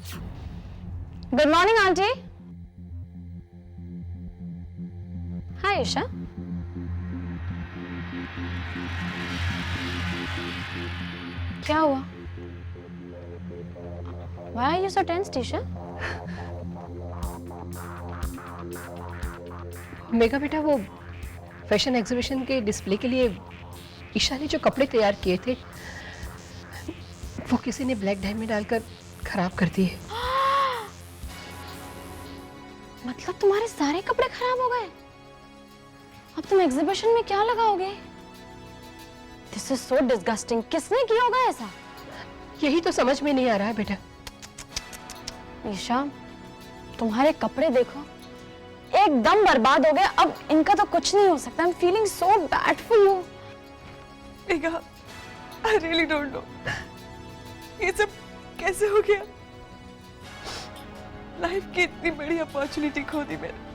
Good morning aunty. Hi Isha. क्या हुआ? Why are you so tense, Isha? Megha बेटा, वो फैशन एग्जीबिशन के डिस्प्ले के लिए ईशा ने जो कपड़े तैयार किए थे वो किसी ने ब्लैक डाई में डालकर खराब कर दिए। मतलब तुम्हारे सारे कपड़े खराब हो गए? अब तुम एग्जीबिशन में क्या लगाओगे? This is so disgusting. किसने किया होगा ऐसा? यही तो समझ में नहीं आ रहा है बेटा। ईशा, तुम्हारे कपड़े देखो, एकदम बर्बाद हो गए। अब इनका तो कुछ नहीं हो सकता। I am feeling so bad for you. Megha, I really don't know ये सब कैसे हो गया। लाइफ की इतनी बड़ी अपॉर्चुनिटी खो दी मैंने।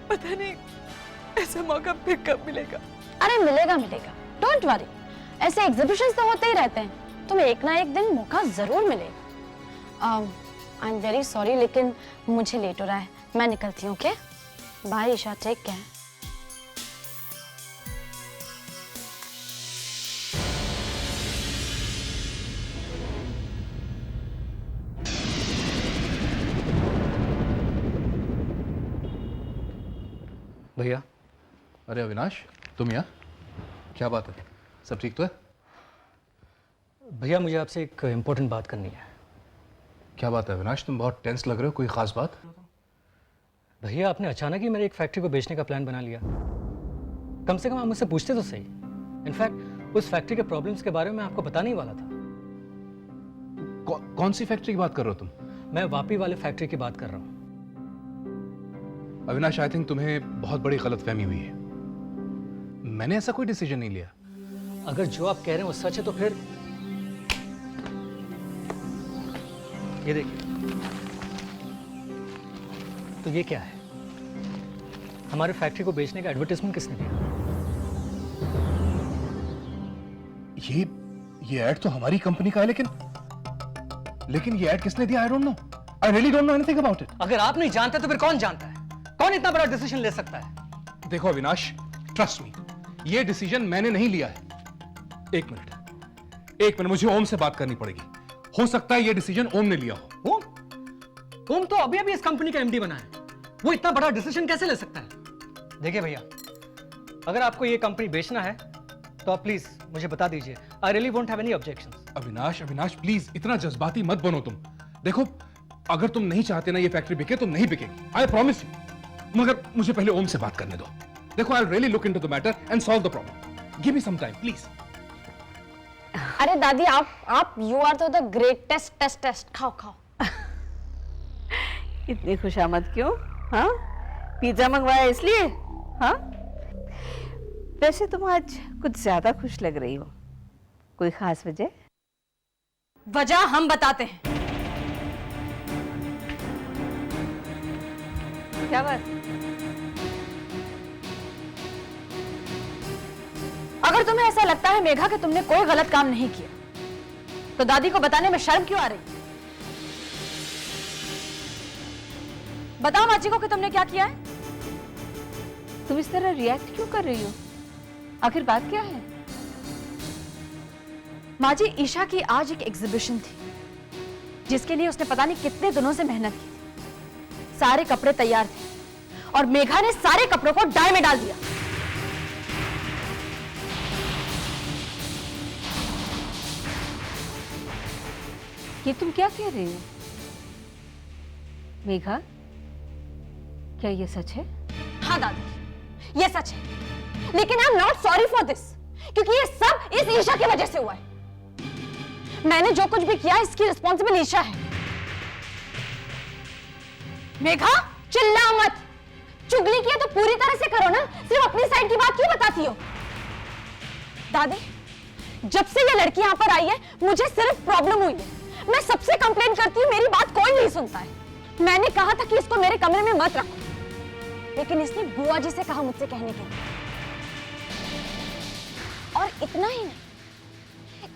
पता नहीं ऐसा मौका फिर कब मिलेगा। अरे मिलेगा मिलेगा, डोंट वरी। ऐसे एग्जीबिशंस तो होते ही रहते हैं, तुम्हें एक ना एक दिन मौका जरूर मिलेगा। आई एम वेरी सॉरी, लेकिन मुझे लेट हो रहा है, मैं निकलती हूँ। Okay bye Isha, take care. भैया। अरे अविनाश, तुम यहाँ? क्या बात है, सब ठीक तो है? भैया, मुझे आपसे एक इम्पोर्टेंट बात करनी है। क्या बात है अविनाश, तुम बहुत टेंस लग रहे हो, कोई खास बात? भैया, आपने अचानक ही मेरी एक फैक्ट्री को बेचने का प्लान बना लिया। कम से कम आप मुझसे पूछते तो सही। इनफैक्ट उस फैक्ट्री के प्रॉब्लम्स के बारे में मैं आपको बताने ही वाला था। कौन सी फैक्ट्री की बात कर रहे हो तुम? मैं वापी वाले फैक्ट्री की बात कर रहा हूँ। अविनाश, आई थिंक तुम्हें बहुत बड़ी गलतफहमी हुई है। मैंने ऐसा कोई डिसीजन नहीं लिया। अगर जो आप कह रहे हैं वो सच है तो फिर ये देखिए, तो ये क्या है? हमारे फैक्ट्री को बेचने का एडवर्टाइजमेंट किसने दिया? ये ऐड तो हमारी कंपनी का है, लेकिन ये ऐड किसने दिया? I don't know. I really don't know anything about it. अगर आप नहीं जानते तो फिर कौन जानता है? कौन इतना बड़ा डिसीजन ले सकता है? देखो अविनाश, ट्रस्ट मी, ये डिसीजन मैंने नहीं लिया है। एक मिनट, मुझे ओम से बात करनी पड़ेगी। हो सकता है ये डिसीजन ओम ने लिया हो। ओम तो अभी इस कंपनी का एमडी बना है, वो इतना बड़ा डिसीजन कैसे ले सकता है? देखिए भैया, अगर आपको ये कंपनी बेचना है तो आप प्लीज मुझे बता दीजिए। I really won't have any objections. Avinash please इतना जज्बाती मत बनो तुम। देखो, अगर तुम नहीं चाहते ना ये फैक्ट्री बिके तो नहीं बिकेगी, आई प्रॉमिस यू। मगर मुझे पहले ओम से बात करने दो। देखो, I really look into the matter and solve the problem. Give me some time please. अरे दादी, आप यू आर तो द ग्रेटेस्ट। टेस्ट खाओ। इतनी खुशामद क्यों? हाँ, पिज्जा मंगवाया इसलिए? हाँ, वैसे तुम आज कुछ ज्यादा खुश लग रही हो। कोई खास वजह? वजह हम बताते हैं। क्या बात? अगर तुम्हें ऐसा लगता है मेघा कि तुमने कोई गलत काम नहीं किया, तो दादी को बताने में शर्म क्यों आ रही? बताओ माची को कि तुमने क्या किया है। तुम इस तरह रिएक्ट क्यों कर रही हो? आखिर बात क्या है? माजी, ईशा की आज एक एग्जीबिशन थी जिसके लिए उसने पता नहीं कितने दिनों से मेहनत की थी। सारे कपड़े तैयार थे और मेघा ने सारे कपड़ों को डाई में डाल दिया। ये तुम क्या कह रही हो? मेघा, क्या ये सच है? हाँ दादी, ये सच है, लेकिन I am not sorry for this, क्योंकि ये सब इस ईशा की वजह से हुआ है। मैंने जो कुछ भी किया इसकी रिस्पॉन्सिबल ईशा है। मेघा, चिल्ला मत। चुगली किया तो पूरी तरह से करो ना, सिर्फ अपनी साइड की बात क्यों बताती हो? दादी, जब से ये लड़की यहाँ पर आई है मुझे सिर्फ प्रॉब्लम हुई है। मैं सबसे कंप्लेन करती हूँ, मेरी बात कोई नहीं सुनता है। मैंने कहा था कि इसको मेरे कमरे में मत रखो, लेकिन इसने बुआ जी से कहा मुझसे कहने के लिए। और इतना ही नहीं,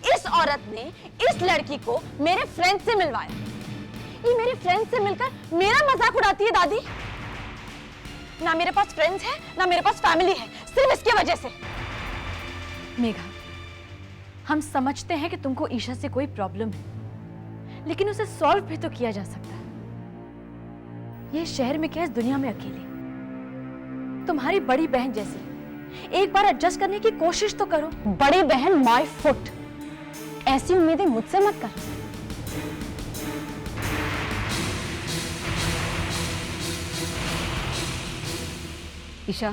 इस औरत ने इस लड़की को मेरे फ्रेंड से मिलवाया। ये मेरे फ्रेंड से मिलकर मेरा मजाक उड़ाती है दादी। ना मेरे पास फ्रेंड्स है ना मेरे पास फैमिली है, सिर्फ इसकी वजह से। मेघा, हम समझते हैं कि तुमको ईशा से कोई प्रॉब्लम है, लेकिन उसे सॉल्व भी तो किया जा सकता है। ये शहर में क्या, इस दुनिया में अकेले तुम्हारी बड़ी बहन जैसी, एक बार एडजस्ट करने की कोशिश तो करो। बड़ी बहन माय फुट, ऐसी उम्मीदें मुझसे मत कर। ईशा,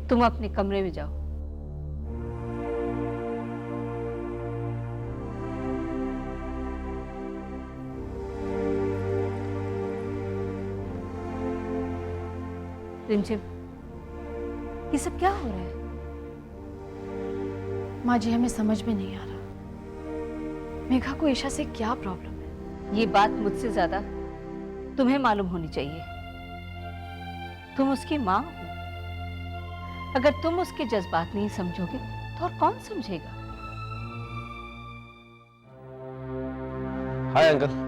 तुम अपने कमरे में जाओ। रिमझिम, ये सब क्या हो रहा है? माँ जी, हमें समझ में नहीं आ रहा मेघा को ईशा से क्या प्रॉब्लम है। ये बात मुझसे ज्यादा तुम्हें मालूम होनी चाहिए। तुम उसकी माँ हो। अगर तुम उसके जज्बात नहीं समझोगे तो और कौन समझेगा? Hi uncle.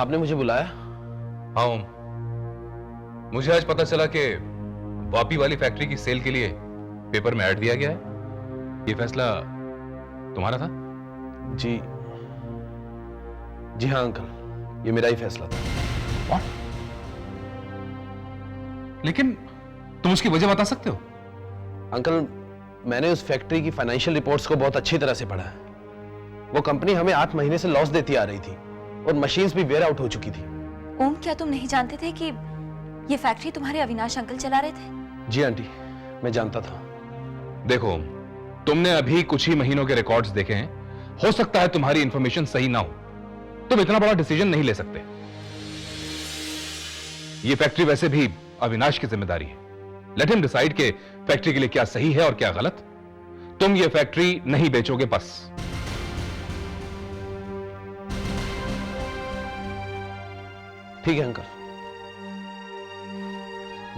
आपने मुझे बुलाया? हाँ ओम, मुझे आज पता चला कि वापी वाली फैक्ट्री की सेल के लिए पेपर में ऐड दिया गया है। ये फैसला तुम्हारा था? जी हाँ अंकल, ये मेरा ही फैसला था। What? लेकिन तुम उसकी वजह बता सकते हो? अंकल, मैंने उस फैक्ट्री की फाइनेंशियल रिपोर्ट्स को बहुत अच्छी तरह से पढ़ा है। वो कंपनी हमें 8 महीने से लॉस देती आ रही थी और मशीन्स भी वेयर आउट हो चुकी थी। ओम, क्या तुम नहीं जानते थे कि ये फैक्ट्री तुम्हारे अविनाश अंकल चला रहे थे? जी आंटी, मैं जानता था। देखो, तुमने अभी कुछ ही महीनों के रिकॉर्ड्स देखे हैं। हो सकता है तुम्हारी इंफॉर्मेशन सही ना हो, तुम इतना बड़ा डिसीजन नहीं ले सकते। ये फैक्ट्री वैसे भी अविनाश की जिम्मेदारी है। लेट हिम डिसाइड कि फैक्ट्री के लिए क्या सही है और क्या गलत। तुम ये फैक्ट्री नहीं बेचोगे बस। ठीक है अंकल,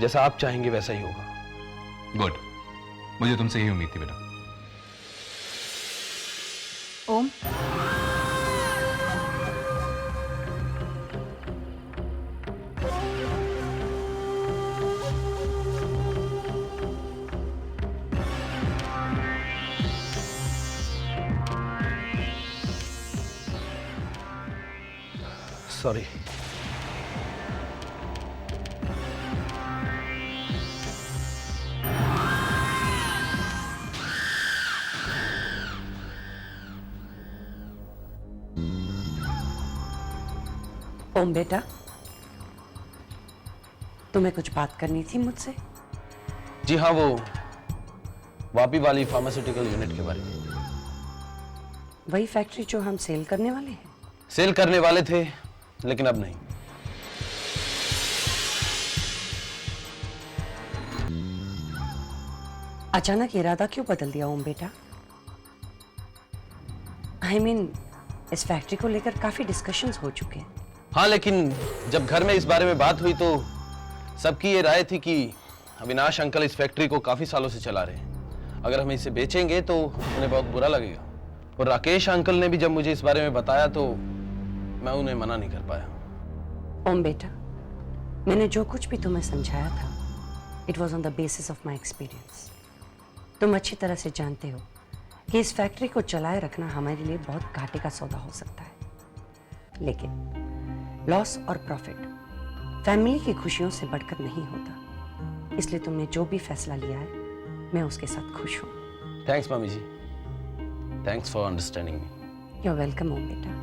जैसा आप चाहेंगे वैसा ही होगा। गुड, मुझे तुमसे यही उम्मीद थी बेटा। ओम, सॉरी। ओम बेटा, तुम्हें कुछ बात करनी थी मुझसे? जी हाँ, वो वापी वाली फार्मास्यूटिकल यूनिट के बारे में। वही फैक्ट्री जो हम सेल करने वाले हैं? सेल करने वाले थे, लेकिन अब नहीं। अचानक इरादा क्यों बदल दिया ओम बेटा? I mean, इस फैक्ट्री को लेकर काफी डिस्कशंस हो चुके हैं। हाँ, लेकिन जब घर में इस बारे में बात हुई तो सबकी ये राय थी कि अविनाश अंकल इस फैक्ट्री को काफी सालों से चला रहे हैं। अगर हम इसे बेचेंगे तो उन्हें बहुत बुरा लगेगा। और राकेश अंकल ने भी जब मुझे इस बारे में बताया तो मैं उन्हें मना नहीं कर पाया। ओम बेटा, मैंने जो कुछ भी तुम्हें समझाया था, it was on the basis of my experience. तुम अच्छी तरह से जानते हो कि इस फैक्ट्री को चलाए रखना हमारे लिए बहुत घाटे का सौदा हो सकता है, लेकिन लॉस और प्रॉफिट फैमिली की खुशियों से बढ़कर नहीं होता। इसलिए तुमने जो भी फैसला लिया है, मैं उसके साथ खुश हूँ। थैंक्स मामी ji, thanks for understanding me. You are welcome Om बेटा।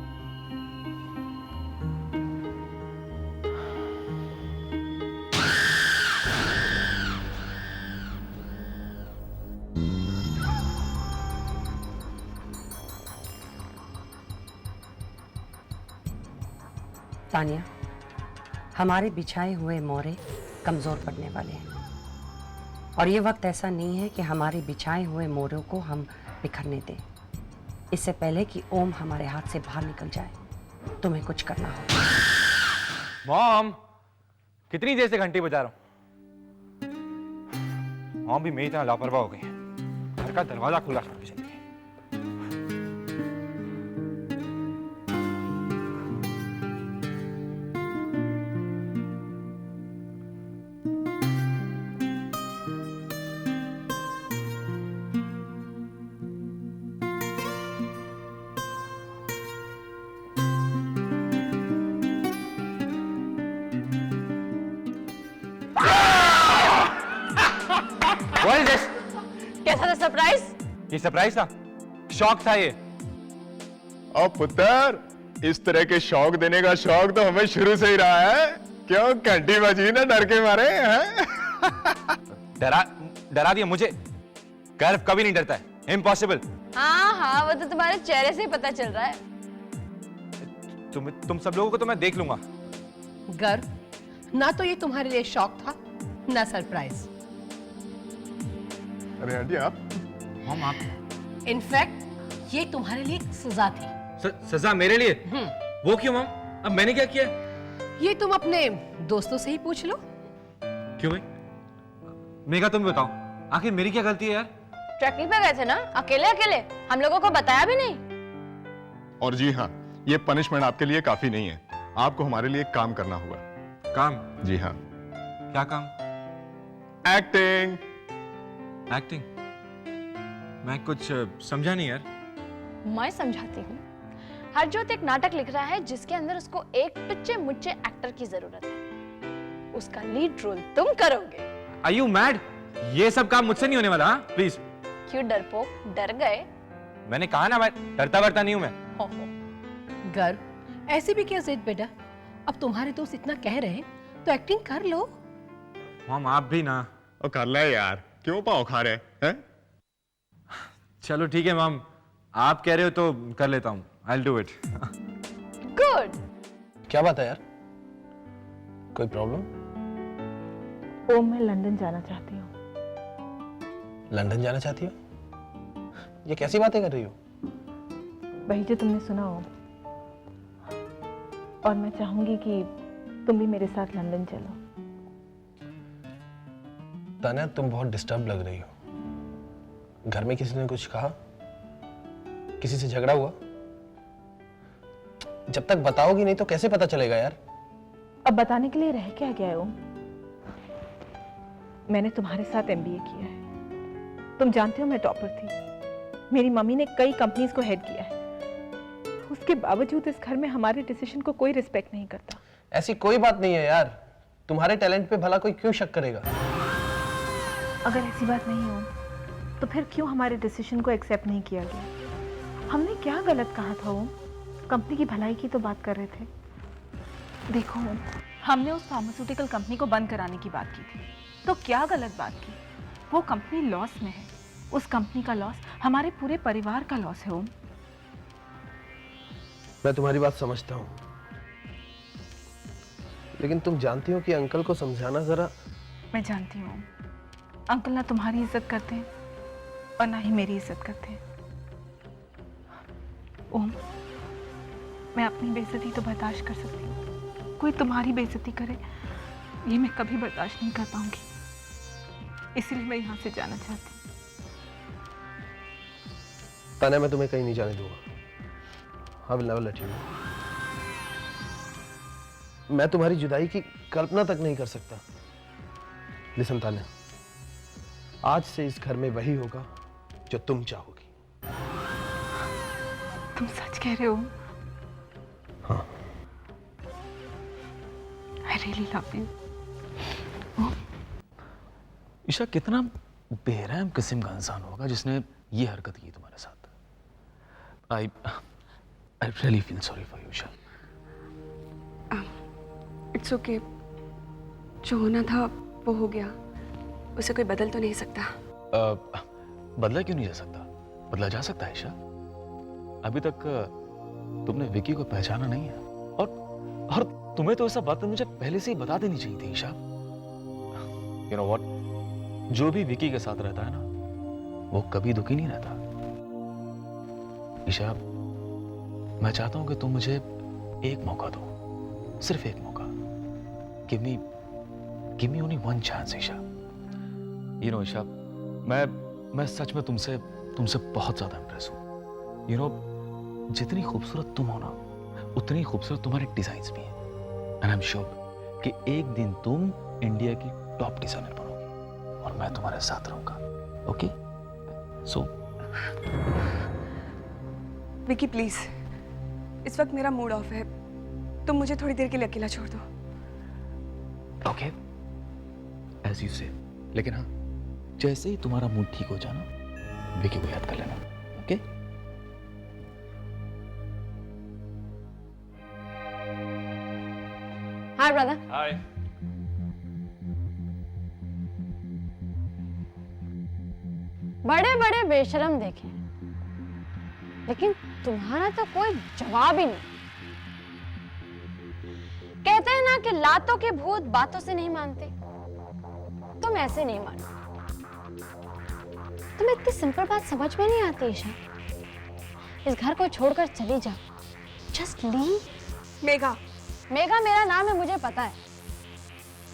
तानिया, हमारे बिछाए हुए मोरे कमजोर पड़ने वाले हैं और ये वक्त ऐसा नहीं है कि हमारे बिछाए हुए मोरों को हम बिखरने दें। इससे पहले कि ओम हमारे हाथ से बाहर निकल जाए, तुम्हें कुछ करना होगा। मॉम, कितनी देर से घंटी बजा रहा हूं? मॉम भी मेरी तरह लापरवाह हो गई है। घर का दरवाजा खुला छोड़ के चली गई। What is this? कैसा था सरप्राइज? ये सरप्राइज था, शौक था ये। और पुत्र, इस तरह के शौक देने का शौक तो हमें शुरू से ही रहा है। क्यों घंटी बजी ना डर के मारे हैं? डरा दिया मुझे। गर्व कभी नहीं डरता है, इम्पॉसिबल। हाँ हाँ, वो तो तुम्हारे चेहरे से ही पता चल रहा है। तुम सब लोगों को तो मैं देख लूंगा। गर्व ना तो ये तुम्हारे लिए शौक था ना सरप्राइज। अरे आंटी आप मॉम आप इनफैक्ट ये तुम्हारे लिए एक सजा थी। सजा मेरे लिए? वो क्यों मॉम? अब मैंने क्या किया? ये तुम अपने दोस्तों से ही पूछ लो। क्यों भाई? मेघा तुम बताओ, आखिर मेरी क्या गलती है यार? ट्रैकिंग पे गए थे ना, अकेले अकेले, हम लोगों को बताया भी नहीं। और जी हाँ, ये पनिशमेंट आपके लिए काफी नहीं है। आपको हमारे लिए एक काम करना होगा। काम? जी हाँ, क्या काम? एक्टिंग। एक्टिंग? मैं कुछ समझा नहीं यार। मैं समझाती हूँ। हरजोत एक नाटक लिख रहा है जिसके अंदर उसको एक टुच्चे मुच्चे एक्टर की जरूरत है। उसका लीड रोल तुम करोगे। Are you mad? ये सब काम मुझसे नहीं होने वाला। हाँ प्लीज। क्यों डरपोक, डर गए? मैंने कहा ना, मैं डरता वरता नहीं हूं मैं। हो हो। गर्व ऐसी भी क्या जिद बेटा, अब तुम्हारे दोस्त इतना कह रहे हैं तो एक्टिंग कर लो। मॉम आप भी ना। और कर ले यार, क्यों पाव खा रहे हैं? चलो ठीक है मॉम, आप कह रहे हो तो कर लेता हूँ। I'll do it. गुड। क्या बात है यार? कोई प्रॉब्लम? ओम, मैं लंदन जाना चाहती हूँ। लंदन जाना चाहती हो? ये कैसी बातें कर रही हो? वही जो तुमने सुना हो। और मैं चाहूंगी कि तुम भी मेरे साथ लंदन चलो। तान्या, तुम बहुत डिस्टर्ब लग रही हो। घर में किसी ने कुछ कहा? किसी से झगड़ा हुआ? जब तक बताओगी नहीं तो कैसे पता चलेगा यार? अब बताने के लिए रह क्या गया है ओम? मैंने तुम्हारे साथ एमबीए किया है। तुम जानते हो मैं टॉपर थी। मेरी मम्मी ने कई कंपनीज को हेड किया है। उसके बावजूद इस घर में हमारे डिसीजन को कोई रिस्पेक्ट नहीं करता। ऐसी कोई बात नहीं है यार। तुम्हारे टैलेंट पे भला कोई क्यों शक करेगा? अगर ऐसी बात नहीं हो तो फिर क्यों हमारे डिसीजन को एक्सेप्ट नहीं किया गया? हमने क्या गलत कहा था ओम? कंपनी की भलाई की तो बात कर रहे थे। देखो ओम, हमने उस फार्मास्यूटिकल कंपनी को बंद कराने की बात की थी, तो क्या गलत बात की? वो कंपनी लॉस में है। उस कंपनी का लॉस हमारे पूरे परिवार का लॉस है ओम। मैं तुम्हारी बात समझता हूँ, लेकिन तुम जानती हो कि अंकल को समझाना जरा। मैं जानती हूँ अंकल ना तुम्हारी इज्जत करते हैं और ना ही मेरी इज्जत करते हैं। ओम, मैं अपनी बेइज्जती तो बर्दाश्त कर सकती हूँ, कोई तुम्हारी बेइज्जती करे ये मैं कभी बर्दाश्त नहीं कर पाऊंगी। इसीलिए मैं यहाँ से जाना चाहती हूँ। तान्या, मैं तुम्हें कहीं नहीं जाने दूंगा। I will never let you go. मैं तुम्हारी जुदाई की कल्पना तक नहीं कर सकता। लिसन तान्या, आज से इस घर में वही होगा जो तुम चाहोगी। तुम सच कह रहे हो? हाँ। I really love you. Isha, कितना बेरहम किस्म का इंसान होगा जिसने ये हरकत की तुम्हारे साथ। I really feel sorry for you, Isha. It's okay. जो होना था वो हो गया, उसे कोई बदल तो नहीं सकता। बदला क्यों नहीं जा सकता? बदला जा सकता है ईशा। अभी तक तुमने विकी को पहचाना नहीं है, और तुम्हें तो ऐसा बात मुझे पहले से ही बता देनी चाहिए थी ईशा। You know what? जो भी विकी के साथ रहता है ना, वो कभी दुखी नहीं रहता। ईशा, मैं चाहता हूं कि तुम मुझे एक मौका दो, सिर्फ एक मौका। Give me only one chance, Isha. You know, Isha, मैं सच में तुमसे बहुत ज्यादा इंप्रेस हूं। यू नो, जितनी खूबसूरत तुम हो ना, उतनी खूबसूरत तुम्हारे डिजाइन्स भी हैं। एंड आई एम श्योर कि एक दिन तुम इंडिया की टॉप डिजाइनर बनोगी और मैं तुम्हारे साथ रहूंगा। ओके? सो विकी प्लीज, इस वक्त मेरा मूड ऑफ है, तुम मुझे थोड़ी देर के लिए अकेला छोड़ दो। ओके, एज यू से। लेकिन हाँ, जैसे ही तुम्हारा मूड ठीक हो जाना, विकी को याद कर लेना। ओके? Hi brother. हाय। बड़े बड़े बेशरम देखे, लेकिन तुम्हारा तो कोई जवाब ही नहीं। कहते हैं ना कि लातों के भूत बातों से नहीं मानते, तुम ऐसे नहीं मानो। तुम्हें इतनी सिंपल बात समझ में नहीं आती ईशा। इस घर को छोड़कर चली जाओ, जस्ट लीव। मेघा। मेघा मेरा नाम है, मुझे पता है।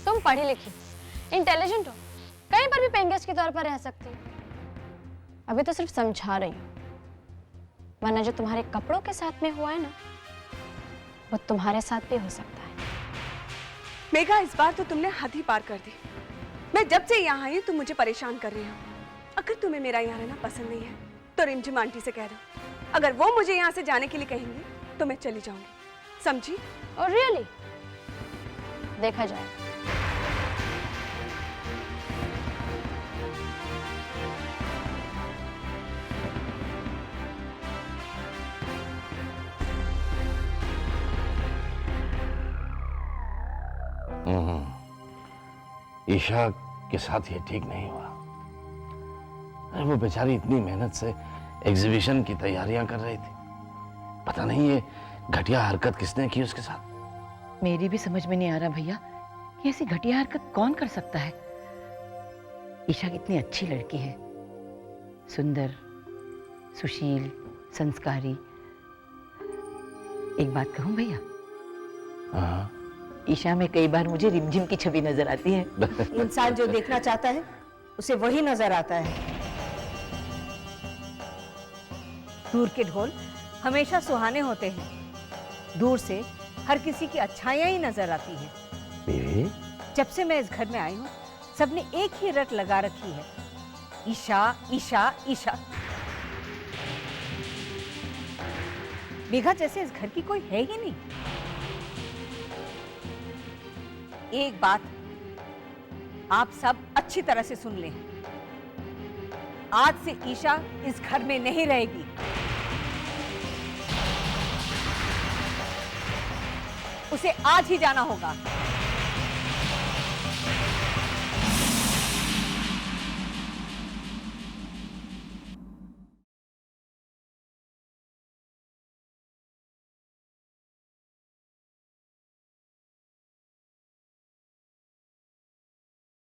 तुम पढ़ी लिखी, इंटेलिजेंट हो, कहीं पर भी पेइंग गेस्ट के तौर पर रह सकती हो। अभी तो सिर्फ समझा रही हूँ, वरना जो तुम्हारे कपड़ों के साथ में हुआ है ना, वो तुम्हारे साथ भी हो सकता है। मेघा, इस बार तो तुमने हद ही पार कर दी। मैं जब से यहाँ आई हूँ तुम मुझे परेशान कर रही हो। अगर तुम्हें मेरा यहाँ रहना पसंद नहीं है तो रिमझिम आंटी से कह दो। अगर वो मुझे यहाँ से जाने के लिए कहेंगी तो मैं चली जाऊंगी, समझी? और रियली देखा जाए। ईशा के साथ ये ठीक नहीं हुआ। अरे वो बेचारी इतनी मेहनत से एग्जीबिशन की तैयारियां कर रही थी, पता नहीं ये घटिया हरकत किसने की उसके साथ। मेरी भी समझ में नहीं आ रहा भैया कि ऐसी घटिया हरकत कौन कर सकता है। ईशा कितनी अच्छी लड़की है, सुंदर, सुशील, संस्कारी। एक बात कहूं भैया, हाँ। ईशा में कई बार मुझे रिमझिम की छवि नजर आती है। इंसान जो देखना चाहता है उसे वही नजर आता है। दूर के ढोल हमेशा सुहाने होते हैं, दूर से हर किसी की अच्छाइयां ही नजर आती हैं। बीवी, जब से मैं इस घर में आई हूँ, सबने एक ही रट लगा रखी है, ईशा ईशा ईशा। मेघा जैसे इस घर की कोई है ही नहीं। एक बात आप सब अच्छी तरह से सुन लें, आज से ईशा इस घर में नहीं रहेगी। उसे आज ही जाना होगा।